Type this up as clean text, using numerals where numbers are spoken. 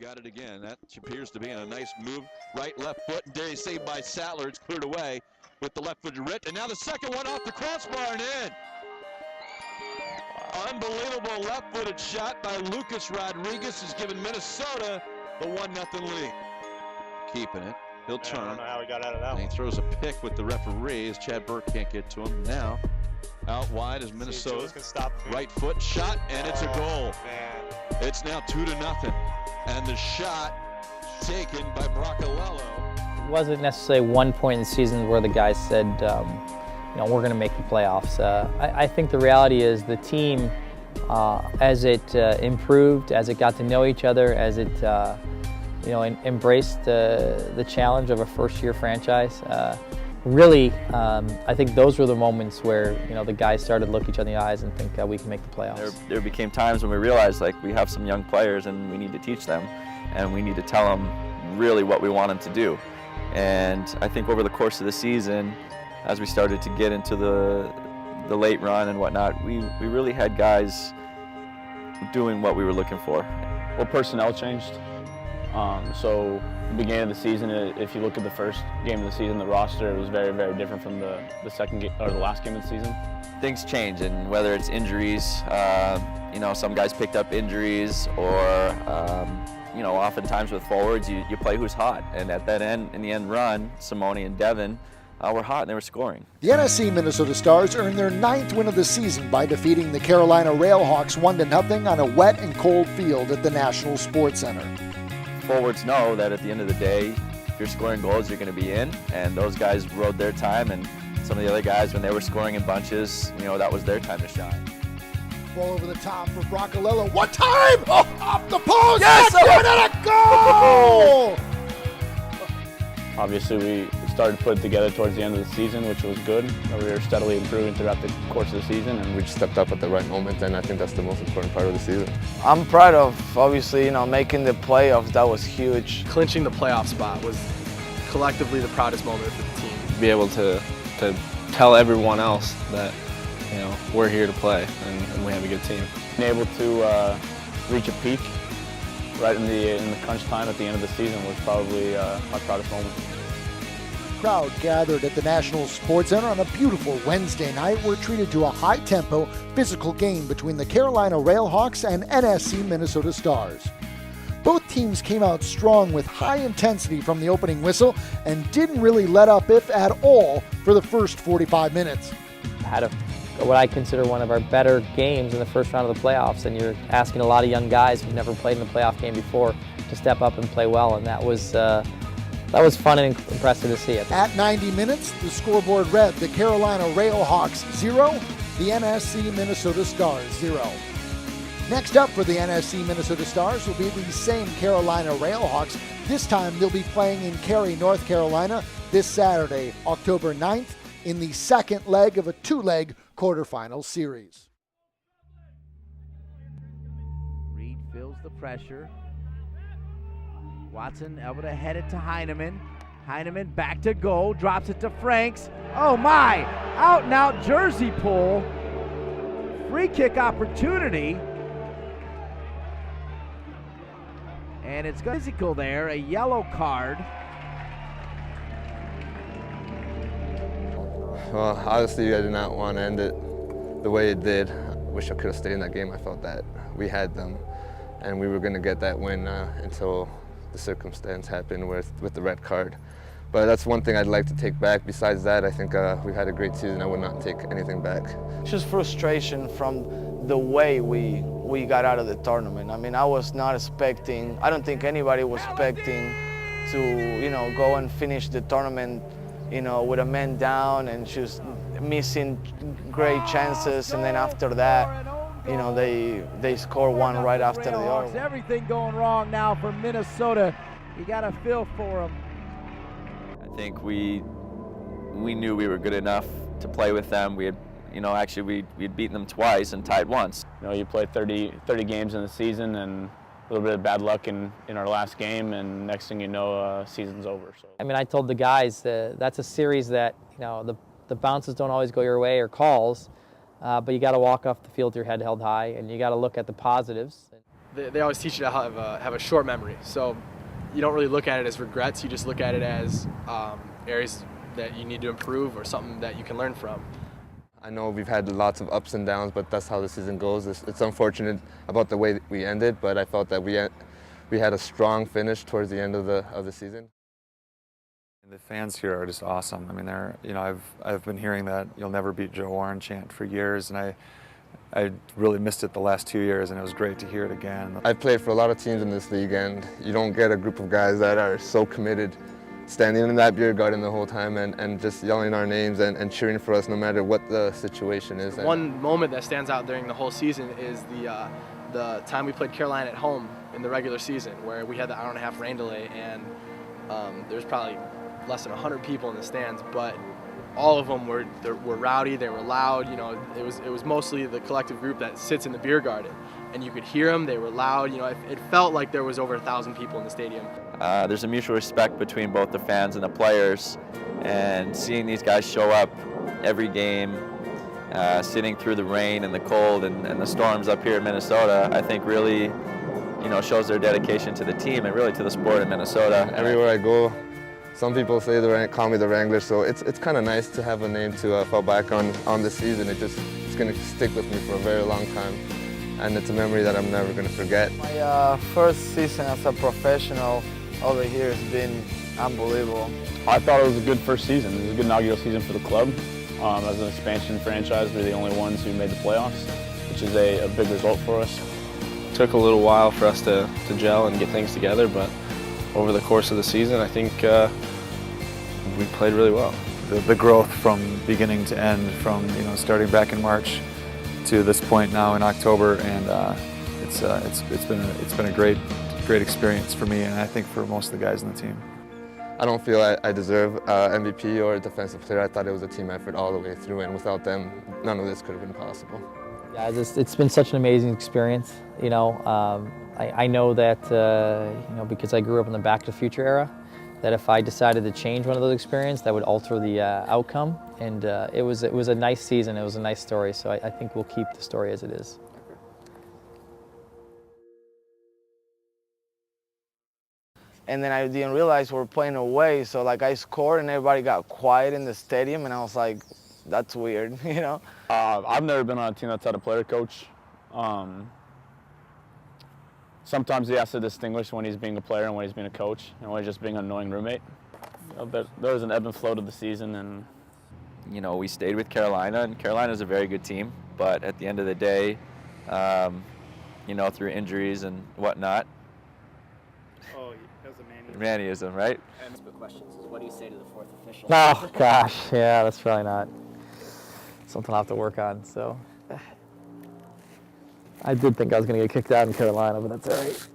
got it again. That appears to be a nice move. Right, left foot, and there saved by Sattler. It's cleared away with the left-footed Ritt. And now the second one off the crossbar and in. Unbelievable left-footed shot by Lucas Rodriguez has given Minnesota the 1-0 lead. Keeping it. He'll turn. I don't know how he got out of that and one. he throws a pick with the referee as Chad Burke can't get to him. Now, out wide is Minnesota. Can stop right foot shot, and it's a goal. Man. It's now 2-0. And the shot taken by Bracalello. It wasn't necessarily one point in the season where the guys said, we're going to make the playoffs. I think the reality is the team, as it improved, as it got to know each other, as it embraced the challenge of a first-year franchise. Really, I think those were the moments where the guys started to look each other in the eyes and think we can make the playoffs. There became times when we realized we have some young players and we need to teach them, and we need to tell them really what we want them to do. And I think over the course of the season, as we started to get into the late run and whatnot, we really had guys doing what we were looking for. Well, personnel changed. So the beginning of the season, if you look at the first game of the season, the roster was very, very different from the second game or the last game of the season. Things change, and whether it's injuries, some guys picked up injuries, or oftentimes with forwards, you play who's hot. And at that end, in the end run, Simone and Devin were hot and they were scoring. The NSC Minnesota Stars earned their 9th win of the season by defeating the Carolina Railhawks 1-0 on a wet and cold field at the National Sports Center. Forwards know that at the end of the day, if you're scoring goals, you're going to be in, and those guys rode their time, and some of the other guys, when they were scoring in bunches, that was their time to shine. Ball over the top for Bracalello. One time! Oh, off the post! Yes! And a goal! Obviously, we started to put it together towards the end of the season, which was good. We were steadily improving throughout the course of the season, and we just stepped up at the right moment, and I think that's the most important part of the season. I'm proud of, obviously, making the playoffs. That was huge. Clinching the playoff spot was collectively the proudest moment for the team. Be able to tell everyone else that we're here to play and we have a good team. Being able to reach a peak right in the crunch time at the end of the season was probably my proudest moment. Crowd gathered at the National Sports Center on a beautiful Wednesday night were treated to a high-tempo, physical game between the Carolina Railhawks and NSC Minnesota Stars. Both teams came out strong with high intensity from the opening whistle and didn't really let up, if at all, for the first 45 minutes. Had what I consider one of our better games in the first round of the playoffs, and you're asking a lot of young guys who've never played in a playoff game before to step up and play well, and that was fun and impressive to see. At 90 minutes, the scoreboard read the Carolina Railhawks 0, the NSC Minnesota Stars 0. Next up for the NSC Minnesota Stars will be the same Carolina Railhawks. This time they'll be playing in Cary, North Carolina this Saturday, October 9th, in the second leg of a two-leg quarterfinal series. Reed feels the pressure. Watson able to head it to Heineman. Heineman back to goal, drops it to Franks. Oh my, out and out jersey pull. Free kick opportunity. And it's physical there, a yellow card. Well, obviously I did not want to end it the way it did. I wish I could have stayed in that game. I felt that we had them and we were going to get that win until the circumstance happened with the red card. But that's one thing I'd like to take back. Besides that, I think we had a great season. I would not take anything back. It's just frustration from the way we got out of the tournament. I mean, I was not expecting, I don't think anybody was expecting to, go and finish the tournament, with a man down and just missing great chances, and then after that, they score one right after the other. Everything going wrong now for Minnesota. You got to feel for them. I think we knew we were good enough to play with them. We had, we had beaten them twice and tied once. You play 30 games in the season, and a little bit of bad luck in our last game, and next thing you know, season's over. So. I mean, I told the guys that's a series that the bounces don't always go your way or calls, but you got to walk off the field with your head held high, and you got to look at the positives. they always teach you to have a short memory. So you don't really look at it as regrets. You just look at it as areas that you need to improve or something that you can learn from. I know we've had lots of ups and downs, but that's how the season goes. It's unfortunate about the way we ended, but I felt that we had a strong finish towards the end of the season. The fans here are just awesome. I mean, I've been hearing that "You'll never beat Joe Warren" chant for years, and I really missed it the last 2 years, and it was great to hear it again. I've played for a lot of teams in this league, and you don't get a group of guys that are so committed, standing in that beer garden the whole time and just yelling our names and cheering for us no matter what the situation is. One moment that stands out during the whole season is the time we played Carolina at home in the regular season, where we had the hour-and-a-half rain delay, and there's probably less than 100 people in the stands, but all of them were rowdy, they were loud. You know, it was mostly the collective group that sits in the beer garden, and you could hear them, they were loud. You know, it felt like there was over 1,000 people in the stadium. There's a mutual respect between both the fans and the players, and seeing these guys show up every game, sitting through the rain and the cold and the storms up here in Minnesota, I think really, you know, shows their dedication to the team and really to the sport in Minnesota. Everywhere I go, some people call me the Wrangler, so it's kind of nice to have a name to fall back on this season. It's going to stick with me for a very long time, and it's a memory that I'm never going to forget. My first season as a professional over here has been unbelievable. I thought it was a good first season. It was a good inaugural season for the club. As an expansion franchise, we're the only ones who made the playoffs, which is a big result for us. It took a little while for us to gel and get things together, but over the course of the season, I think we played really well. The growth from beginning to end, from starting back in March to this point now in October, and it's been a great experience for me, and I think for most of the guys on the team. I don't feel I deserve MVP or Defensive Player. I thought it was a team effort all the way through, and without them, none of this could have been possible. Yeah, it's been such an amazing experience. You know, I know that because I grew up in the Back to the Future era, that if I decided to change one of those experiences, that would alter the outcome. And it was a nice season. It was a nice story. So I think we'll keep the story as it is. And then I didn't realize we were playing away, so like I scored and everybody got quiet in the stadium, and I was like, that's weird, you know? I've never been on a team that's had a player coach. Sometimes he has to distinguish when he's being a player and when he's being a coach, and when he's just being an annoying roommate. There was an ebb and flow to the season, and we stayed with Carolina, and Carolina's a very good team, but at the end of the day, through injuries and whatnot. Oh, that was a Mannyism, right? Questions. What do you say to the fourth official? Oh gosh, yeah, that's probably not something I'll have to work on. So I did think I was going to get kicked out in Carolina, but that's all right.